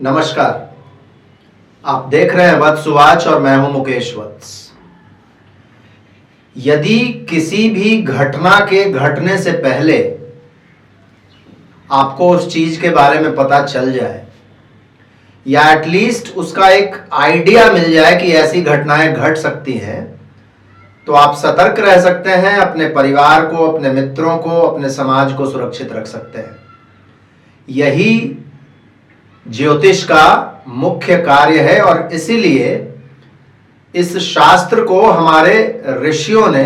नमस्कार। आप देख रहे हैं वत्सवाच और मैं हूं मुकेश वत्स। यदि किसी भी घटना के घटने से पहले आपको उस चीज के बारे में पता चल जाए या एटलीस्ट उसका एक आइडिया मिल जाए कि ऐसी घटनाएं घट सकती हैं, तो आप सतर्क रह सकते हैं, अपने परिवार को, अपने मित्रों को, अपने समाज को सुरक्षित रख सकते हैं। यही ज्योतिष का मुख्य कार्य है और इसीलिए इस शास्त्र को हमारे ऋषियों ने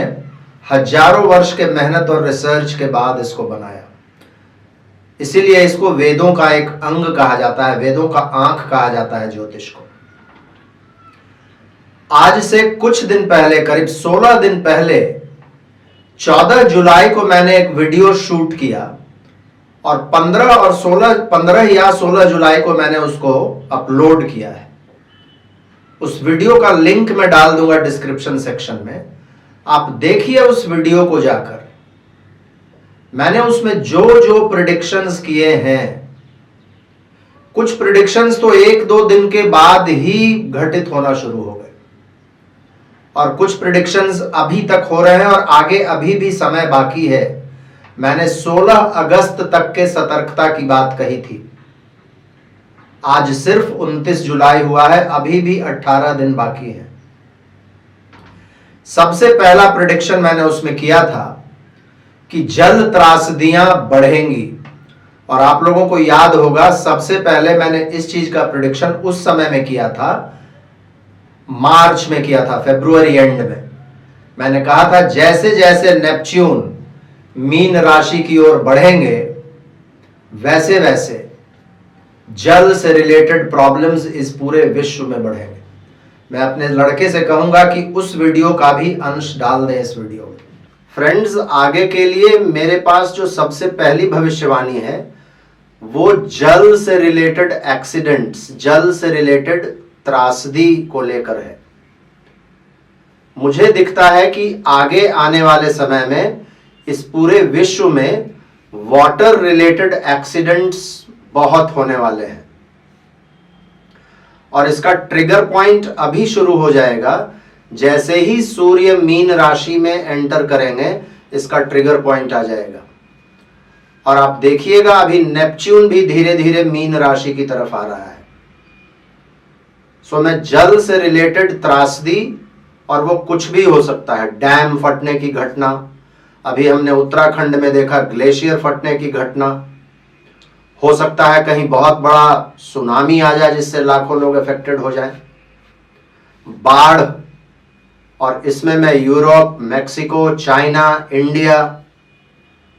हजारों वर्ष के मेहनत और रिसर्च के बाद इसको बनाया। इसीलिए इसको वेदों का एक अंग कहा जाता है, वेदों का आंख कहा जाता है ज्योतिष को। आज से कुछ दिन पहले, करीब 16 दिन पहले, 14 जुलाई को मैंने एक वीडियो शूट किया और 15 या 16 जुलाई को मैंने उसको अपलोड किया है। उस वीडियो का लिंक मैं डाल दूंगा डिस्क्रिप्शन सेक्शन में। आप देखिए उस वीडियो को जाकर। मैंने उसमें जो जो प्रेडिक्शंस किए हैं, कुछ प्रेडिक्शंस तो 1-2 दिन के बाद ही घटित होना शुरू हो गए और कुछ प्रेडिक्शंस अभी तक हो रहे हैं और आगे अभी भी समय बाकी है। मैंने 16 अगस्त तक के सतर्कता की बात कही थी। आज सिर्फ 29 जुलाई हुआ है, अभी भी 18 दिन बाकी है। सबसे पहला प्रेडिक्शन मैंने उसमें किया था कि जल त्रासदियां बढ़ेंगी और आप लोगों को याद होगा सबसे पहले मैंने इस चीज का प्रेडिक्शन उस समय में किया था, मार्च में किया था, फरवरी एंड में। मैंने कहा था जैसे जैसे नेपच्यून मीन राशि की ओर बढ़ेंगे वैसे वैसे जल से रिलेटेड प्रॉब्लम्स इस पूरे विश्व में बढ़ेंगे। मैं अपने लड़के से कहूंगा कि उस वीडियो का भी अंश डाल दें इस वीडियो में। फ्रेंड्स, आगे के लिए मेरे पास जो सबसे पहली भविष्यवाणी है वो जल से रिलेटेड एक्सीडेंट्स, जल से रिलेटेड त्रासदी को लेकर है। मुझे दिखता है कि आगे आने वाले समय में इस पूरे विश्व में वाटर रिलेटेड एक्सीडेंट्स बहुत होने वाले हैं और इसका ट्रिगर पॉइंट अभी शुरू हो जाएगा। जैसे ही सूर्य मीन राशि में एंटर करेंगे इसका ट्रिगर पॉइंट आ जाएगा और आप देखिएगा अभी नेपच्यून भी धीरे धीरे मीन राशि की तरफ आ रहा है। सो मैं जल से रिलेटेड त्रासदी, और वो कुछ भी हो सकता है, डैम फटने की घटना, अभी हमने उत्तराखंड में देखा ग्लेशियर फटने की घटना, हो सकता है कहीं बहुत बड़ा सुनामी आ जाए जिससे लाखों लोग अफेक्टेड हो जाएं, बाढ़, और इसमें मैं यूरोप, मैक्सिको, चाइना, इंडिया,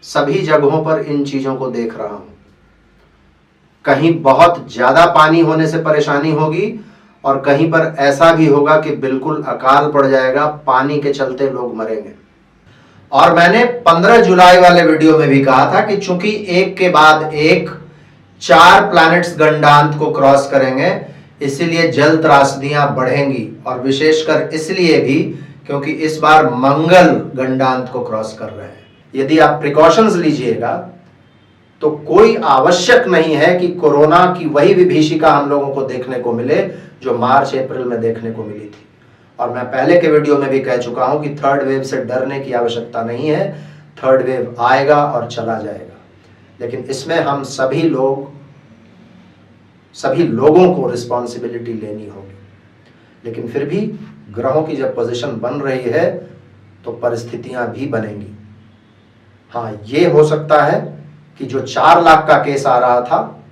सभी जगहों पर इन चीजों को देख रहा हूं। कहीं बहुत ज्यादा पानी होने से परेशानी होगी और कहीं पर ऐसा भी होगा कि बिल्कुल अकाल पड़ जाएगा, पानी के चलते लोग मरेंगे। और मैंने 15 जुलाई वाले वीडियो में भी कहा था कि चूंकि एक के बाद एक 4 प्लैनेट्स गंडांत को क्रॉस करेंगे, इसीलिए जल त्रासदियां बढ़ेंगी और विशेषकर इसलिए भी क्योंकि इस बार मंगल गंडांत को क्रॉस कर रहे हैं। यदि आप प्रिकॉशंस लीजिएगा तो कोई आवश्यक नहीं है कि कोरोना की वही विभीषिका हम लोगों को देखने को मिले जो मार्च अप्रैल में देखने को मिली थी। और मैं पहले के वीडियो में भी कह चुका हूं कि थर्ड वेव से डरने की आवश्यकता नहीं है। थर्ड वेव आएगा और चला जाएगा, लेकिन इसमें हम सभी लोगों को रिस्पॉन्सिबिलिटी लेनी होगी। लेकिन फिर भी ग्रहों की जब पोजीशन बन रही है तो परिस्थितियां भी बनेंगी। हाँ, ये हो सकता है कि जो 4 लाख का केस आ रहा था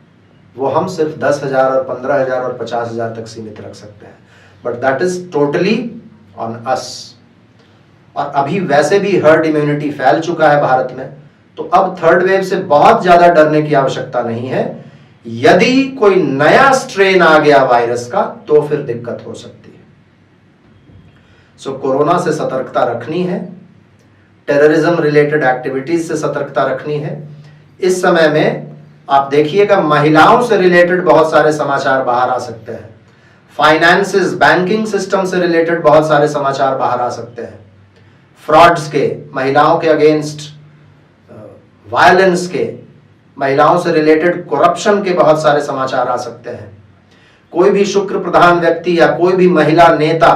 वो हम सिर्फ 10,000 और 15,000 और 50,000 तक सीमित रख सकते हैं, but that is totally on us. और अभी वैसे भी हर्ड इम्यूनिटी फैल चुका है भारत में, तो अब थर्ड वेव से बहुत ज्यादा डरने की आवश्यकता नहीं है। यदि कोई नया स्ट्रेन आ गया वायरस का तो फिर दिक्कत हो सकती है। सो कोरोना से सतर्कता रखनी है, टेररिज्म रिलेटेड एक्टिविटीज से सतर्कता रखनी है। इस समय में आप देखिएगा महिलाओं से रिलेटेड बहुत सारे समाचार बाहर आ सकते हैं, फाइनेंसेस, बैंकिंग सिस्टम से रिलेटेड बहुत सारे समाचार बाहर आ सकते हैं, फ्रॉड्स के, महिलाओं के अगेंस्ट वायलेंस के, महिलाओं से रिलेटेड करप्शन के बहुत सारे समाचार आ सकते हैं। कोई भी शुक्र प्रधान व्यक्ति या कोई भी महिला नेता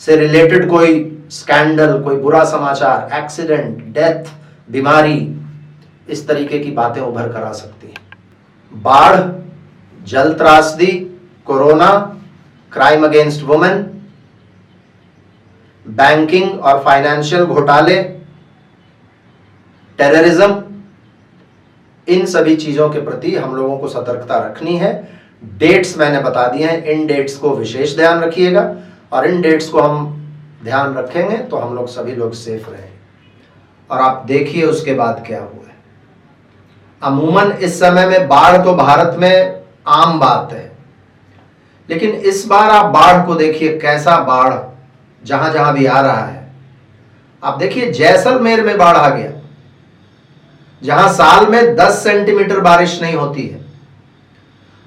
से रिलेटेड कोई स्कैंडल, कोई बुरा समाचार, एक्सीडेंट, डेथ, बीमारी, इस तरीके की बातें उभर कर आ सकती हैं। बाढ़, जल त्रासदी, corona, crime against women, banking और फाइनेंशियल घोटाले, टेररिज्म, इन सभी चीजों के प्रति हम लोगों को सतर्कता रखनी है। डेट्स मैंने बता दिए हैं, इन डेट्स को विशेष ध्यान रखिएगा और इन डेट्स को हम ध्यान रखेंगे तो हम लोग सभी लोग सेफ रहेंगे। और आप देखिए उसके बाद क्या हुआ है। अमूमन इस समय में बाढ़ तो भारत में आम बात है, लेकिन इस बार आप बाढ़ को देखिए, कैसा बाढ़ जहां जहां भी आ रहा है। आप देखिए जैसलमेर में बाढ़ आ गया, जहां साल में 10 सेंटीमीटर बारिश नहीं होती है,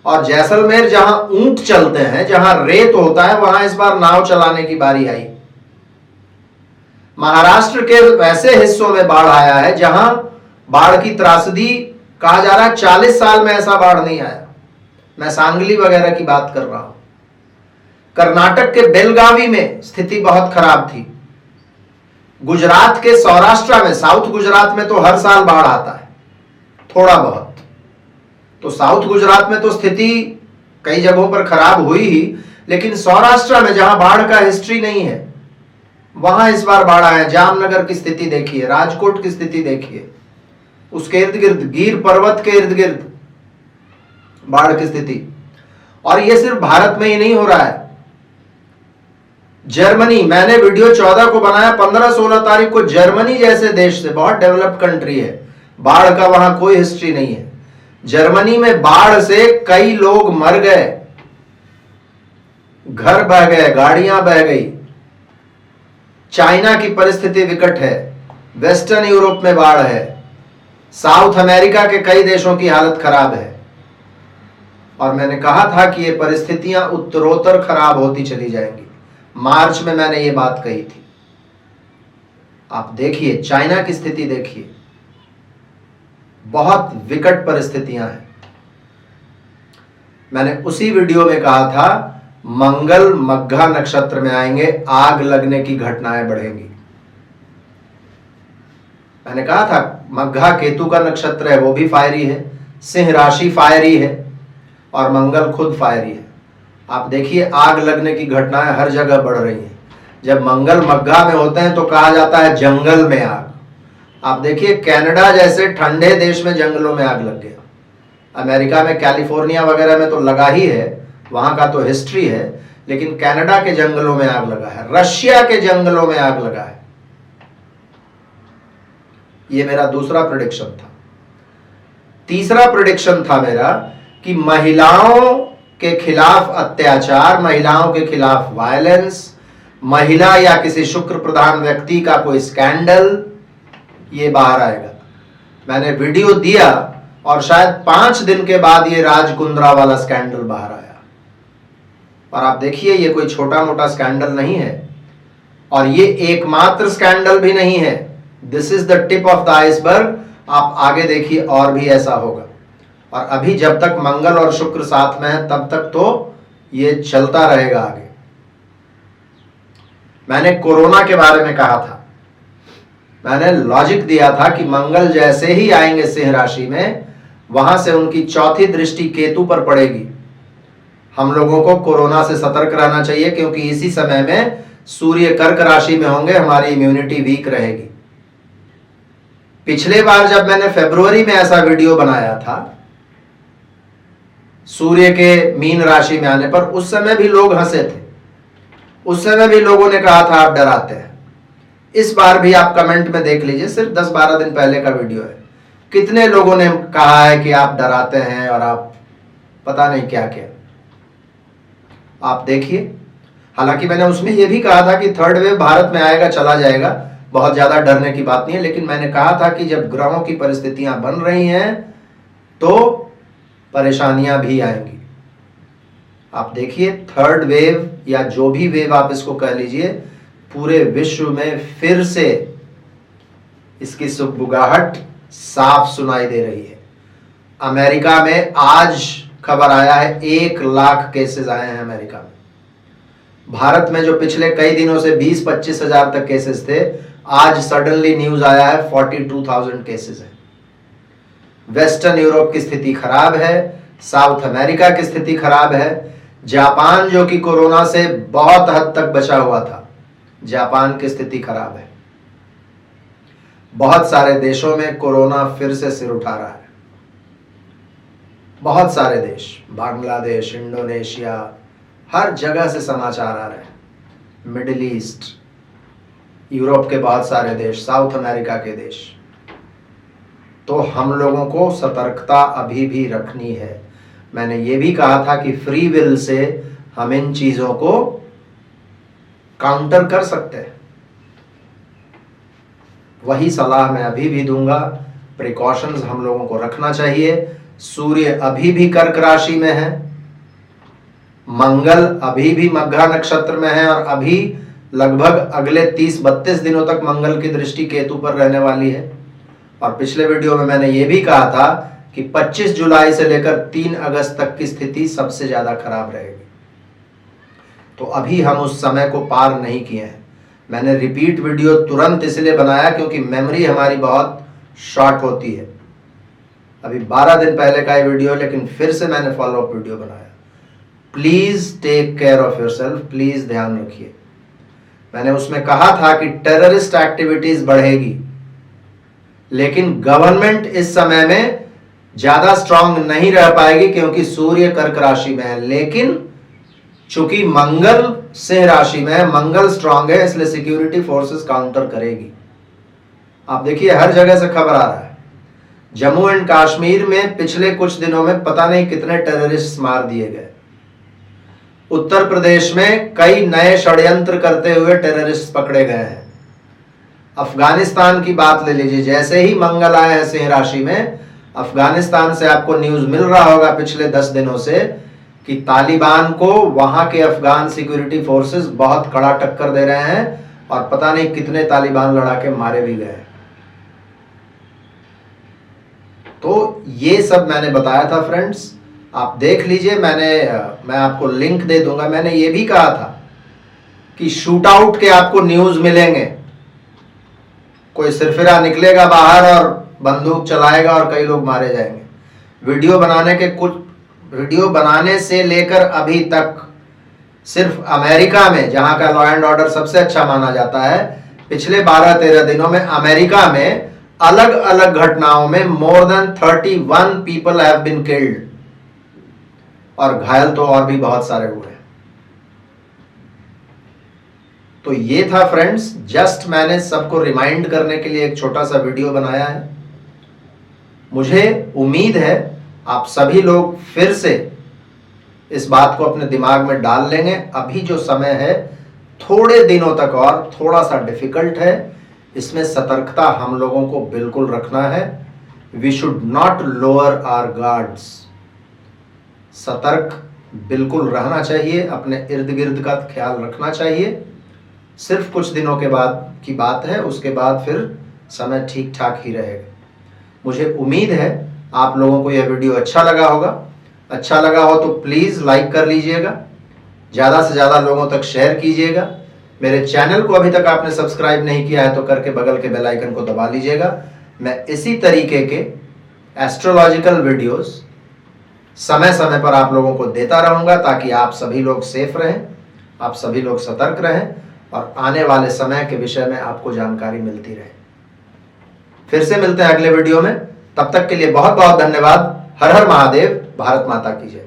और जैसलमेर जहां ऊंट चलते हैं, जहां रेत होता है, वहां इस बार नाव चलाने की बारी आई। महाराष्ट्र के वैसे हिस्सों में बाढ़ आया है जहां बाढ़ की त्रासदी कहा जा रहा है 40 साल में ऐसा बाढ़ नहीं आया। मैं सांगली वगैरह की बात कर रहा हूं। कर्नाटक के बेलगावी में स्थिति बहुत खराब थी। गुजरात के सौराष्ट्र में, साउथ गुजरात में तो हर साल बाढ़ आता है थोड़ा बहुत, तो साउथ गुजरात में तो स्थिति कई जगहों पर खराब हुई ही, लेकिन सौराष्ट्र में जहां बाढ़ का हिस्ट्री नहीं है, वहां इस बार बाढ़ आया। जामनगर की स्थिति देखिए, राजकोट की स्थिति देखिए, उसके इर्द गिर्द, गिर पर्वत के इर्द गिर्द बाढ़ की स्थिति। और यह सिर्फ भारत में ही नहीं हो रहा है। जर्मनी, मैंने वीडियो 14 को बनाया, 15-16 तारीख को जर्मनी जैसे देश से, बहुत डेवलप्ड कंट्री है, बाढ़ का वहां कोई हिस्ट्री नहीं है। जर्मनी में बाढ़ से कई लोग मर गए, घर बह गए, गाड़ियां बह गई। चाइना की परिस्थिति विकट है, वेस्टर्न यूरोप में बाढ़ है, साउथ अमेरिका के कई देशों की हालत खराब है। और मैंने कहा था कि ये परिस्थितियां उत्तरोत्तर खराब होती चली जाएंगी। मार्च में मैंने ये बात कही थी। आप देखिए चाइना की स्थिति देखिए, बहुत विकट परिस्थितियां हैं। मैंने उसी वीडियो में कहा था मंगल मघा नक्षत्र में आएंगे, आग लगने की घटनाएं बढ़ेंगी। मैंने कहा था मघा केतु का नक्षत्र है, वो भी फायरी है, सिंह राशि फायरी है और मंगल खुद फायरी है। आप देखिए आग लगने की घटनाएं हर जगह बढ़ रही हैं। जब मंगल मघा में होते हैं तो कहा जाता है जंगल में आग। आप देखिए कनाडा जैसे ठंडे देश में जंगलों में आग लग गया। अमेरिका में कैलिफोर्निया वगैरह में तो लगा ही है, वहां का तो हिस्ट्री है, लेकिन कनाडा के जंगलों में आग लगा है, रशिया के जंगलों में आग लगा है। यह मेरा दूसरा प्रेडिक्शन था। तीसरा प्रेडिक्शन था मेरा कि महिलाओं के खिलाफ अत्याचार, महिलाओं के खिलाफ वायलेंस, महिला या किसी शुक्र प्रधान व्यक्ति का कोई स्कैंडल, ये बाहर आएगा। मैंने वीडियो दिया और शायद 5 दिन के बाद ये राज कुंद्रा वाला स्कैंडल बाहर आया। और आप देखिए ये कोई छोटा मोटा स्कैंडल नहीं है, और ये एकमात्र स्कैंडल भी नहीं है। This is the tip of the iceberg. आप आगे देखिए और भी ऐसा होगा। और अभी जब तक मंगल और शुक्र साथ में है तब तक तो ये चलता रहेगा आगे। मैंने कोरोना के बारे में कहा था, मैंने लॉजिक दिया था कि मंगल जैसे ही आएंगे सिंह राशि में, वहां से उनकी चौथी दृष्टि केतु पर पड़ेगी। हम लोगों को कोरोना से सतर्क रहना चाहिए, क्योंकि इसी समय में सूर्य कर्क राशि में होंगे, हमारी इम्यूनिटी वीक रहेगी। पिछले बार जब मैंने फरवरी में ऐसा वीडियो बनाया था सूर्य के मीन राशि में आने पर, उस समय भी लोग हंसे थे, उस समय भी लोगों ने कहा था आप डराते हैं। इस बार भी आप कमेंट में देख लीजिए, सिर्फ 10-12 दिन पहले का वीडियो है, कितने लोगों ने कहा है कि आप डराते हैं और आप पता नहीं क्या क्या। आप देखिए, हालांकि मैंने उसमें यह भी कहा था कि थर्ड वेव भारत में आएगा, चला जाएगा, बहुत ज्यादा डरने की बात नहीं है। लेकिन मैंने कहा था कि जब ग्रहों की परिस्थितियां बन रही हैं तो परेशानियां भी आएंगी। आप देखिए थर्ड वेव या जो भी वेव आप इसको कह लीजिए, पूरे विश्व में फिर से इसकी सुगबुगाहट साफ सुनाई दे रही है। अमेरिका में आज खबर आया है 1 लाख केसेस आए हैं अमेरिका में। भारत में जो पिछले कई दिनों से 20-25 हजार तक केसेस थे, आज सडनली न्यूज आया है 42,000 केसेस है। वेस्टर्न यूरोप की स्थिति खराब है, साउथ अमेरिका की स्थिति खराब है। जापान जो कि कोरोना से बहुत हद तक बचा हुआ था, जापान की स्थिति खराब है। बहुत सारे देशों में कोरोना फिर से सिर उठा रहा है। बहुत सारे देश, बांग्लादेश, इंडोनेशिया, हर जगह से समाचार आ रहे हैं। मिडिल ईस्ट, यूरोप के बहुत सारे देश, साउथ अमेरिका के देश। तो हम लोगों को सतर्कता अभी भी रखनी है। मैंने ये भी कहा था कि फ्री विल से हम इन चीजों को काउंटर कर सकते हैं। वही सलाह मैं अभी भी दूंगा। प्रिकॉशंस हम लोगों को रखना चाहिए। सूर्य अभी भी कर्क राशि में है, मंगल अभी भी मघा नक्षत्र में है और अभी लगभग अगले 30-32 दिनों तक मंगल की दृष्टि केतु पर रहने वाली है। और पिछले वीडियो में मैंने ये भी कहा था कि 25 जुलाई से लेकर 3 अगस्त तक की स्थिति सबसे ज्यादा खराब रहेगी। तो अभी हम उस समय को पार नहीं किए हैं। मैंने रिपीट वीडियो तुरंत इसलिए बनाया क्योंकि मेमोरी हमारी बहुत शॉर्ट होती है। अभी 12 दिन पहले का ये वीडियो, लेकिन फिर से मैंने फॉलो अप वीडियो बनाया। Please take care of yourself, please ध्यान रखिए। मैंने उसमें कहा था कि टेररिस्ट एक्टिविटीज बढ़ेगी, लेकिन गवर्नमेंट इस समय में ज्यादा स्ट्रांग नहीं रह पाएगी क्योंकि सूर्य कर्क राशि में है। लेकिन चूंकि मंगल सिंह राशि में है, मंगल स्ट्रांग है, इसलिए सिक्योरिटी फोर्सेस काउंटर करेगी। आप देखिए हर जगह से खबर आ रहा है। जम्मू एंड कश्मीर में पिछले कुछ दिनों में पता नहीं कितने टेररिस्ट मार दिए गए। उत्तर प्रदेश में कई नए षड्यंत्र करते हुए टेररिस्ट पकड़े गए हैं। अफगानिस्तान की बात ले लीजिए, जैसे ही मंगल आए हैं सिंह राशि में, अफगानिस्तान से आपको न्यूज मिल रहा होगा पिछले 10 दिनों से कि तालिबान को वहां के अफगान सिक्योरिटी फोर्सेस बहुत कड़ा टक्कर दे रहे हैं और पता नहीं कितने तालिबान लड़ा के मारे भी गए। तो ये सब मैंने बताया था फ्रेंड्स, आप देख लीजिए। मैं आपको लिंक दे दूंगा। मैंने ये भी कहा था कि शूट आउट के आपको न्यूज मिलेंगे। कोई सिरफिरा निकलेगा बाहर और बंदूक चलाएगा और कई लोग मारे जाएंगे। वीडियो बनाने से लेकर अभी तक सिर्फ अमेरिका में, जहां का लॉ एंड ऑर्डर सबसे अच्छा माना जाता है, पिछले 12-13 दिनों में अमेरिका में अलग अलग घटनाओं में more than 31 people have been killed, और घायल तो और भी बहुत सारे हुए हैं। तो ये था फ्रेंड्स, जस्ट मैंने सबको रिमाइंड करने के लिए एक छोटा सा वीडियो बनाया है। मुझे उम्मीद है आप सभी लोग फिर से इस बात को अपने दिमाग में डाल लेंगे। अभी जो समय है थोड़े दिनों तक और थोड़ा सा डिफिकल्ट है, इसमें सतर्कता हम लोगों को बिल्कुल रखना है। We should not lower our guards. सतर्क बिल्कुल रहना चाहिए, अपने इर्द गिर्द का ख्याल रखना चाहिए। सिर्फ कुछ दिनों के बाद की बात है, उसके बाद फिर समय ठीक ठाक ही रहेगा। मुझे उम्मीद है आप लोगों को यह वीडियो अच्छा लगा होगा। अच्छा लगा हो तो प्लीज़ लाइक कर लीजिएगा, ज़्यादा से ज़्यादा लोगों तक शेयर कीजिएगा। मेरे चैनल को अभी तक आपने सब्सक्राइब नहीं किया है तो करके बगल के बेल आइकन को दबा लीजिएगा। मैं इसी तरीके के एस्ट्रोलॉजिकल वीडियोस समय समय पर आप लोगों को देता रहूँगा ताकि आप सभी लोग सेफ रहें, आप सभी लोग सतर्क रहें और आने वाले समय के विषय में आपको जानकारी मिलती रहे। फिर से मिलते हैं अगले वीडियो में, तब तक के लिए बहुत बहुत धन्यवाद। हर हर महादेव, भारत माता की जय।